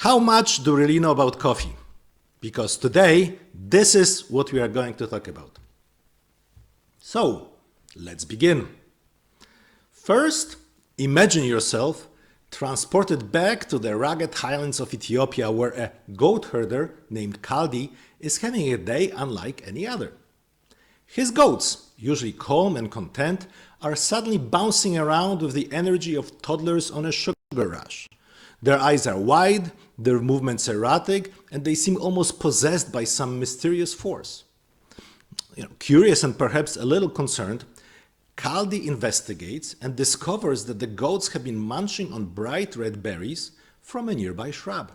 How much do we really know about coffee? Because today, this is what we are going to talk about. So, let's begin. First, imagine yourself transported back to the rugged highlands of Ethiopia, where a goat herder named Kaldi is having a day unlike any other. His goats, usually calm and content, are suddenly bouncing around with the energy of toddlers on a sugar rush. Their eyes are wide, their movements erratic, and they seem almost possessed by some mysterious force. Curious and perhaps a little concerned, Kaldi investigates and discovers that the goats have been munching on bright red berries from a nearby shrub.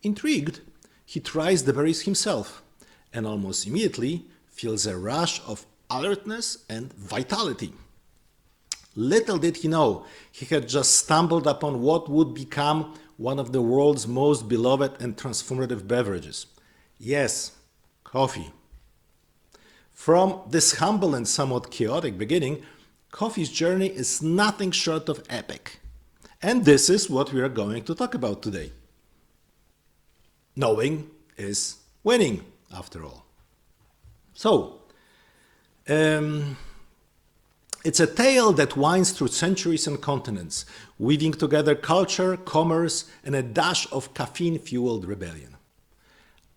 Intrigued, he tries the berries himself and almost immediately feels a rush of alertness and vitality. Little did he know, he had just stumbled upon what would become one of the world's most beloved and transformative beverages. Yes, coffee. From this humble and somewhat chaotic beginning, coffee's journey is nothing short of epic. And this is what we are going to talk about today. Knowing is winning, after all. So, it's a tale that winds through centuries and continents, weaving together culture, commerce, and a dash of caffeine-fueled rebellion.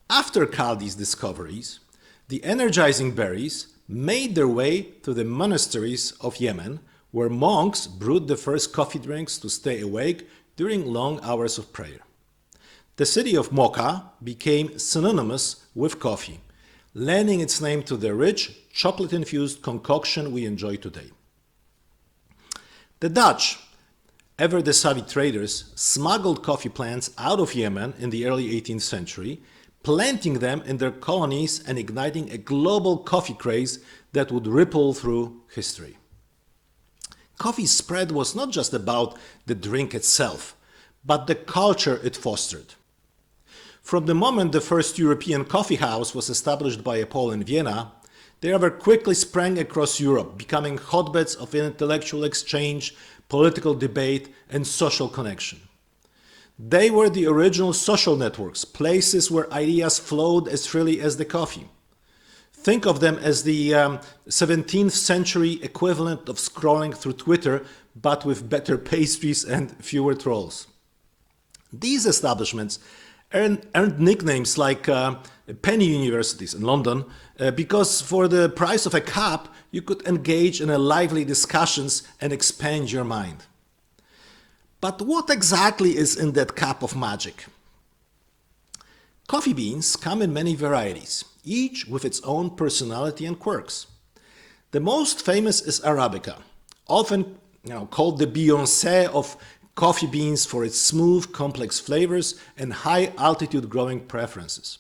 After Kaldi's discoveries, the energizing berries made their way to the monasteries of Yemen, where monks brewed the first coffee drinks to stay awake during long hours of prayer. The city of Mocha became synonymous with coffee, lending its name to the rich, chocolate-infused concoction we enjoy today. The Dutch, ever the savvy traders, smuggled coffee plants out of Yemen in the early 18th century, planting them in their colonies and igniting a global coffee craze that would ripple through history. Coffee's spread was not just about the drink itself, but the culture it fostered. From the moment the first European coffee house was established by a Pole in Vienna, they ever quickly sprang across Europe, becoming hotbeds of intellectual exchange, political debate, and social connection. They were the original social networks, places where ideas flowed as freely as the coffee. Think of them as the 17th century equivalent of scrolling through Twitter, but with better pastries and fewer trolls. These establishments earned nicknames like penny universities in London because for the price of a cup, you could engage in lively discussions and expand your mind. But what exactly is in that cup of magic? Coffee beans come in many varieties, each with its own personality and quirks. The most famous is Arabica, often called the Beyoncé of coffee beans for its smooth, complex flavors and high-altitude growing preferences.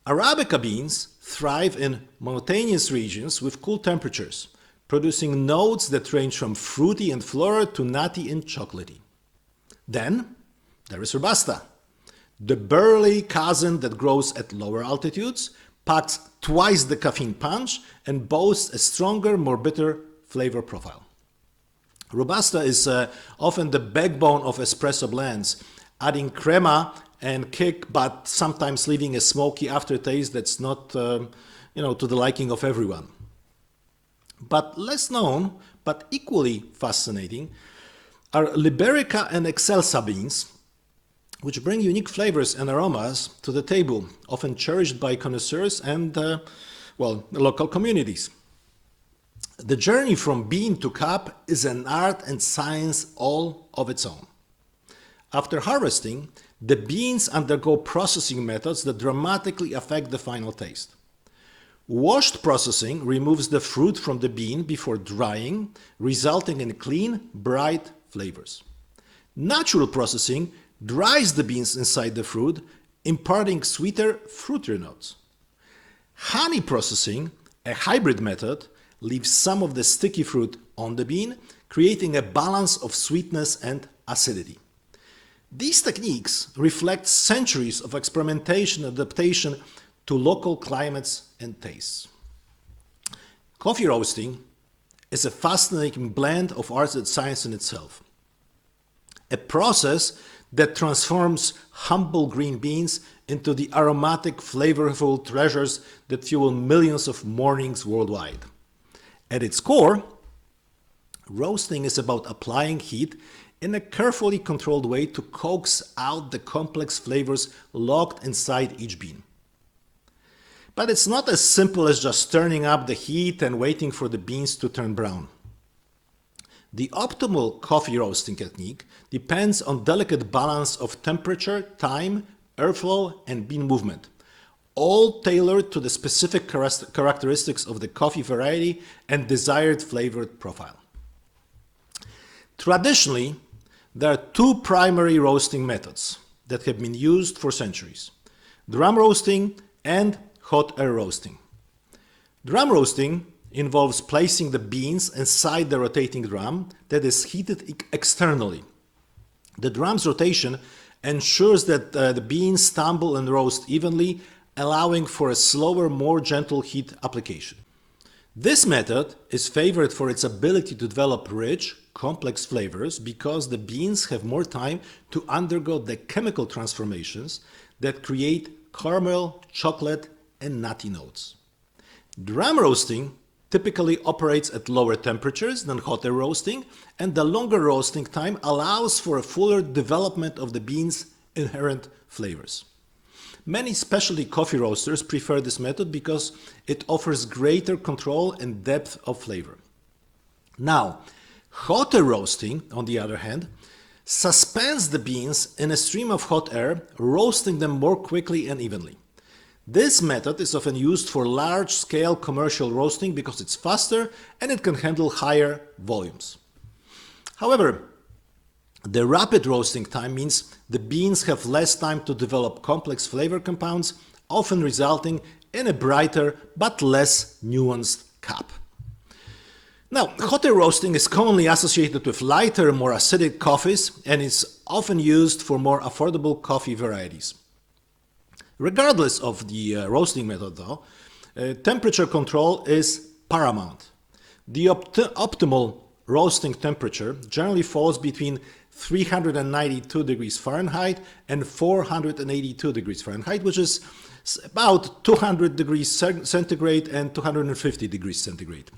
Arabica beans thrive in mountainous regions with cool temperatures, producing notes that range from fruity and floral to nutty and chocolatey. Then there is Robusta, the burly cousin that grows at lower altitudes, packs twice the caffeine punch, and boasts a stronger, more bitter flavor profile. Robusta is often the backbone of espresso blends, adding crema and kick, but sometimes leaving a smoky aftertaste that's not, to the liking of everyone. But less known, but equally fascinating, are Liberica and Excelsa beans, which bring unique flavors and aromas to the table, often cherished by connoisseurs and, local communities. The journey from bean to cup is an art and science all of its own. After harvesting, the beans undergo processing methods that dramatically affect the final taste. Washed processing removes the fruit from the bean before drying, resulting in clean, bright flavors. Natural processing dries the beans inside the fruit, imparting sweeter, fruitier notes. Honey processing, a hybrid method, leaves some of the sticky fruit on the bean, creating a balance of sweetness and acidity. These techniques reflect centuries of experimentation and adaptation to local climates and tastes. Coffee roasting is a fascinating blend of art and science in itself. A process that transforms humble green beans into the aromatic, flavorful treasures that fuel millions of mornings worldwide. At its core, roasting is about applying heat in a carefully controlled way to coax out the complex flavors locked inside each bean. But it's not as simple as just turning up the heat and waiting for the beans to turn brown. The optimal coffee roasting technique depends on delicate balance of temperature, time, airflow, and bean movement, all tailored to the specific characteristics of the coffee variety and desired flavored profile. Traditionally, there are two primary roasting methods that have been used for centuries: drum roasting and hot air roasting. Drum roasting involves placing the beans inside the rotating drum that is heated externally. The drum's rotation ensures that the beans tumble and roast evenly, allowing for a slower, more gentle heat application. This method is favored for its ability to develop rich, complex flavors because the beans have more time to undergo the chemical transformations that create caramel, chocolate, and nutty notes. Drum roasting typically operates at lower temperatures than hot air roasting, and the longer roasting time allows for a fuller development of the beans' inherent flavors. Many specialty coffee roasters prefer this method because it offers greater control and depth of flavor. Now, hot air roasting, on the other hand, suspends the beans in a stream of hot air, roasting them more quickly and evenly. This method is often used for large-scale commercial roasting because it's faster and it can handle higher volumes. However, the rapid roasting time means the beans have less time to develop complex flavor compounds, often resulting in a brighter but less nuanced cup. Now, hot air roasting is commonly associated with lighter, more acidic coffees and is often used for more affordable coffee varieties. Regardless of the roasting method though, temperature control is paramount. The optimal roasting temperature generally falls between 392 degrees Fahrenheit and 482 degrees Fahrenheit, which is about 200 degrees centigrade and 250 degrees centigrade.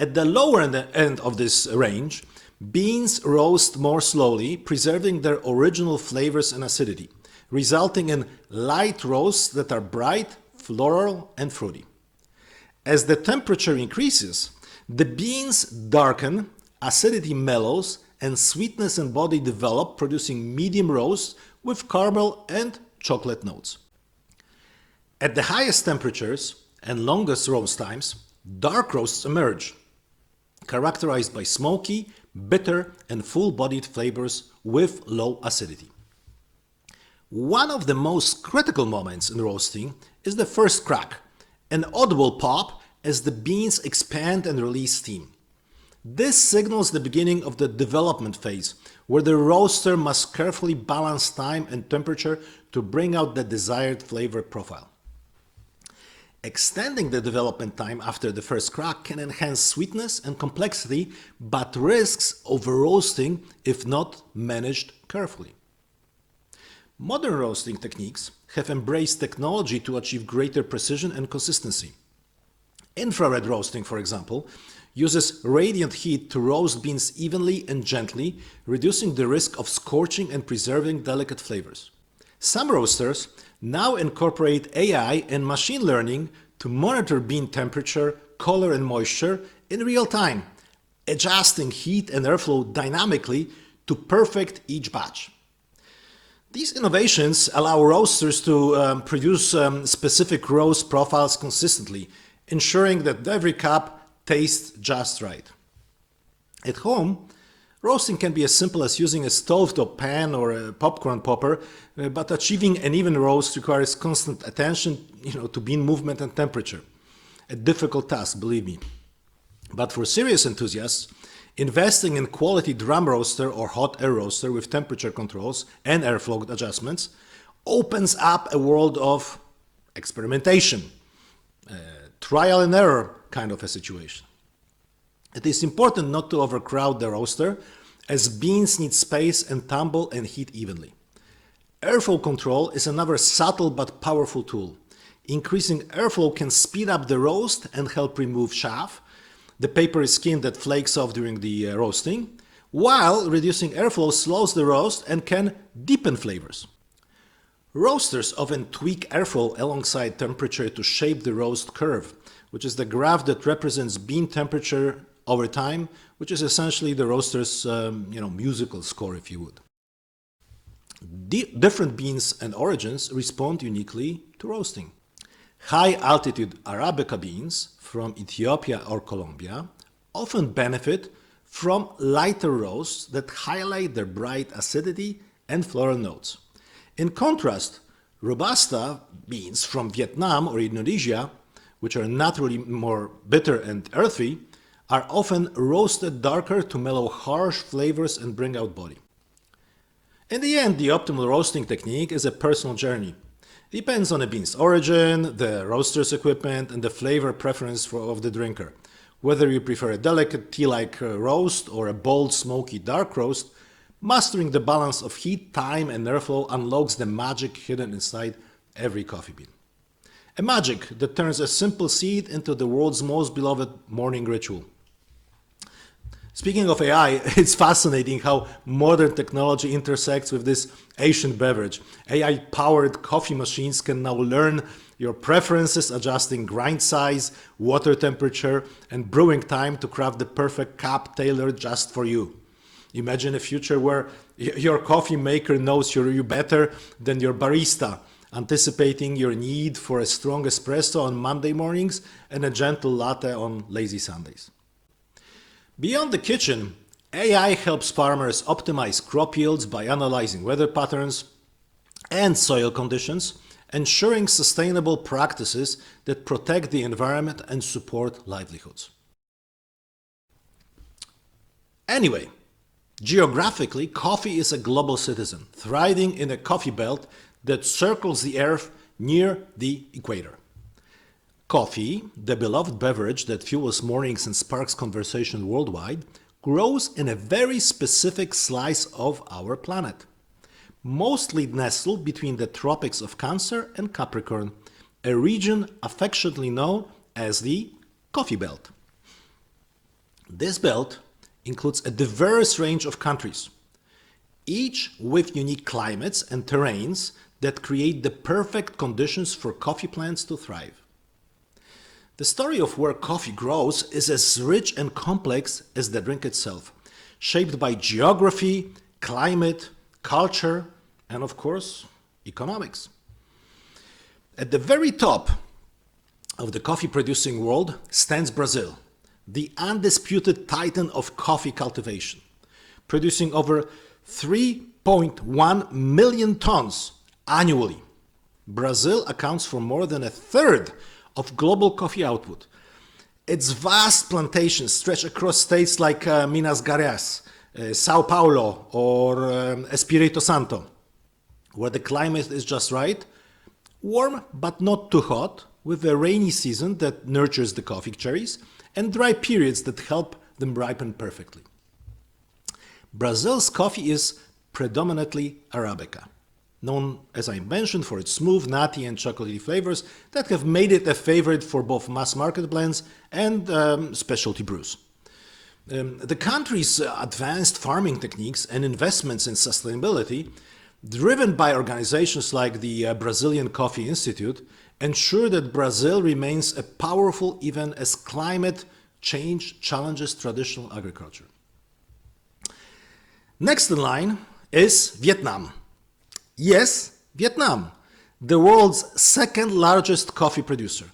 At the lower end of this range, beans roast more slowly, preserving their original flavors and acidity, resulting in light roasts that are bright, floral, and fruity. As the temperature increases, the beans darken, acidity mellows, and sweetness and body develop, producing medium roasts with caramel and chocolate notes. At the highest temperatures and longest roast times, dark roasts emerge, characterized by smoky, bitter, and full-bodied flavors with low acidity. One of the most critical moments in roasting is the first crack, an audible pop as the beans expand and release steam. This signals the beginning of the development phase, where the roaster must carefully balance time and temperature to bring out the desired flavor profile. Extending the development time after the first crack can enhance sweetness and complexity, but risks over-roasting if not managed carefully. Modern roasting techniques have embraced technology to achieve greater precision and consistency. Infrared roasting, for example, uses radiant heat to roast beans evenly and gently, reducing the risk of scorching and preserving delicate flavors. Some roasters now incorporate AI and machine learning to monitor bean temperature, color, and moisture in real time, adjusting heat and airflow dynamically to perfect each batch. These innovations allow roasters to produce specific roast profiles consistently, ensuring that every cup tastes just right. At home, roasting can be as simple as using a stovetop pan or a popcorn popper, but achieving an even roast requires constant attention, to bean movement and temperature. A difficult task, believe me. But for serious enthusiasts, investing in quality drum roaster or hot air roaster with temperature controls and airflow adjustments opens up a world of experimentation, trial and error kind of a situation. It is important not to overcrowd the roaster as beans need space and tumble and heat evenly. Airflow control is another subtle but powerful tool. Increasing airflow can speed up the roast and help remove chaff, the papery skin that flakes off during the roasting, while reducing airflow slows the roast and can deepen flavors. Roasters often tweak airflow alongside temperature to shape the roast curve, which is the graph that represents bean temperature over time, which is essentially the roaster's musical score, if you would. Different beans and origins respond uniquely to roasting. High-altitude Arabica beans from Ethiopia or Colombia often benefit from lighter roasts that highlight their bright acidity and floral notes. In contrast, Robusta beans from Vietnam or Indonesia, which are naturally more bitter and earthy, are often roasted darker to mellow harsh flavors and bring out body. In the end, the optimal roasting technique is a personal journey. It depends on the bean's origin, the roaster's equipment, and the flavor preference of the drinker. Whether you prefer a delicate tea-like roast or a bold, smoky, dark roast, mastering the balance of heat, time, and airflow unlocks the magic hidden inside every coffee bean. A magic that turns a simple seed into the world's most beloved morning ritual. Speaking of AI, it's fascinating how modern technology intersects with this ancient beverage. AI-powered coffee machines can now learn your preferences, adjusting grind size, water temperature, and brewing time to craft the perfect cup tailored just for you. Imagine a future where your coffee maker knows you better than your barista, anticipating your need for a strong espresso on Monday mornings and a gentle latte on lazy Sundays. Beyond the kitchen, AI helps farmers optimize crop yields by analyzing weather patterns and soil conditions, ensuring sustainable practices that protect the environment and support livelihoods. Anyway, geographically, coffee is a global citizen, thriving in a coffee belt that circles the earth near the equator. Coffee, the beloved beverage that fuels mornings and sparks conversation worldwide, grows in a very specific slice of our planet, mostly nestled between the tropics of Cancer and Capricorn, a region affectionately known as the Coffee Belt. This belt includes a diverse range of countries, each with unique climates and terrains that create the perfect conditions for coffee plants to thrive. The story of where coffee grows is as rich and complex as the drink itself, shaped by geography, climate, culture, and of course, economics. At the very top of the coffee producing world stands Brazil, the undisputed titan of coffee cultivation, producing over 3.1 million tons annually. Brazil accounts for more than a third of global coffee output. Its vast plantations stretch across states like Minas Gerais, Sao Paulo, or Espírito Santo, where the climate is just right, warm but not too hot, with a rainy season that nurtures the coffee cherries, and dry periods that help them ripen perfectly. Brazil's coffee is predominantly Arabica, known, as I mentioned, for its smooth, nutty, and chocolatey flavors that have made it a favorite for both mass-market blends and specialty brews. The country's advanced farming techniques and investments in sustainability, driven by organizations like the Brazilian Coffee Institute, ensure that Brazil remains a powerful even as climate change challenges traditional agriculture. Next in line is Vietnam. Yes, Vietnam, the world's second largest coffee producer,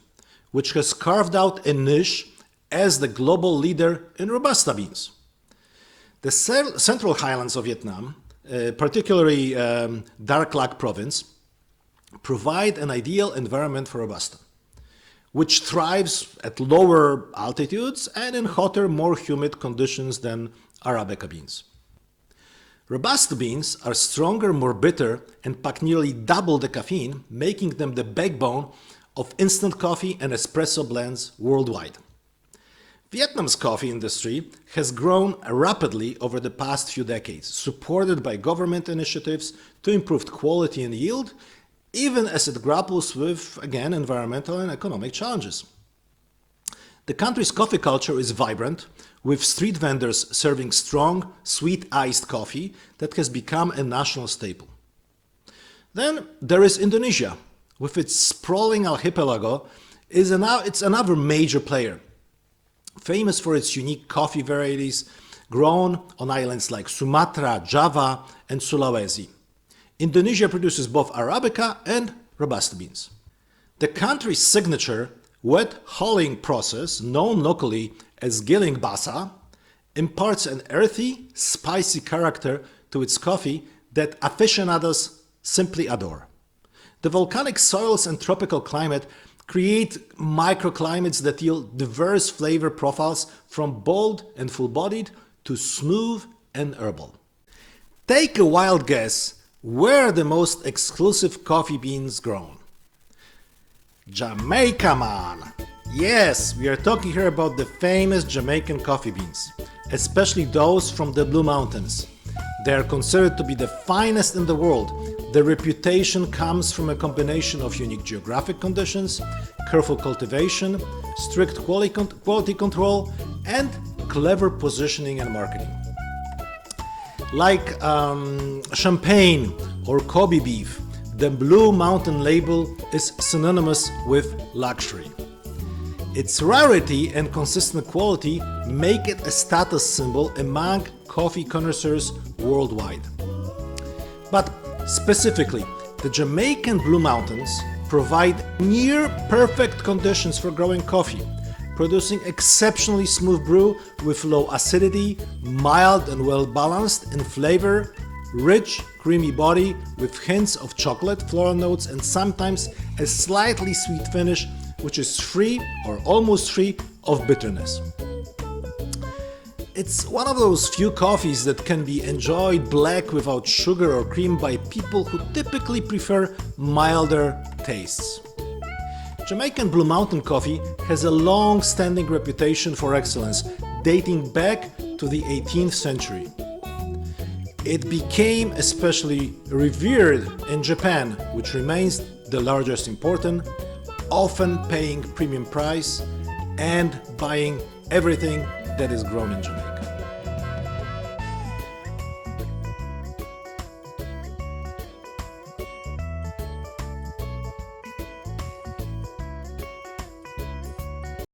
which has carved out a niche as the global leader in Robusta beans. The central highlands of Vietnam, particularly Dark Lac province, provide an ideal environment for Robusta, which thrives at lower altitudes and in hotter, more humid conditions than Arabica beans. Robusta beans are stronger, more bitter, and pack nearly double the caffeine, making them the backbone of instant coffee and espresso blends worldwide. Vietnam's coffee industry has grown rapidly over the past few decades, supported by government initiatives to improve quality and yield, even as it grapples with, again, environmental and economic challenges. The country's coffee culture is vibrant, with street vendors serving strong, sweet iced coffee that has become a national staple. Then there is Indonesia, with its sprawling archipelago, it's another major player, famous for its unique coffee varieties grown on islands like Sumatra, Java, and Sulawesi. Indonesia produces both Arabica and Robusta beans. The country's signature wet hulling process, known locally as giling basa, imparts an earthy, spicy character to its coffee that aficionados simply adore. The volcanic soils and tropical climate create microclimates that yield diverse flavor profiles from bold and full-bodied to smooth and herbal. Take a wild guess where the most exclusive coffee beans grown. Jamaica, man! Yes, we are talking here about the famous Jamaican coffee beans, especially those from the Blue Mountains. They are considered to be the finest in the world. Their reputation comes from a combination of unique geographic conditions, careful cultivation, strict quality control, and clever positioning and marketing. Like champagne or Kobe beef, the Blue Mountain label is synonymous with luxury. Its rarity and consistent quality make it a status symbol among coffee connoisseurs worldwide. But specifically, the Jamaican Blue Mountains provide near perfect conditions for growing coffee, producing exceptionally smooth brew with low acidity, mild and well balanced in flavor, rich, creamy body with hints of chocolate, floral notes, and sometimes a slightly sweet finish, which is free or almost free of bitterness. It's one of those few coffees that can be enjoyed black without sugar or cream by people who typically prefer milder tastes. Jamaican Blue Mountain coffee has a long-standing reputation for excellence, dating back to the 18th century. It became especially revered in Japan, which remains the largest importer, often paying premium price and buying everything that is grown in Jamaica.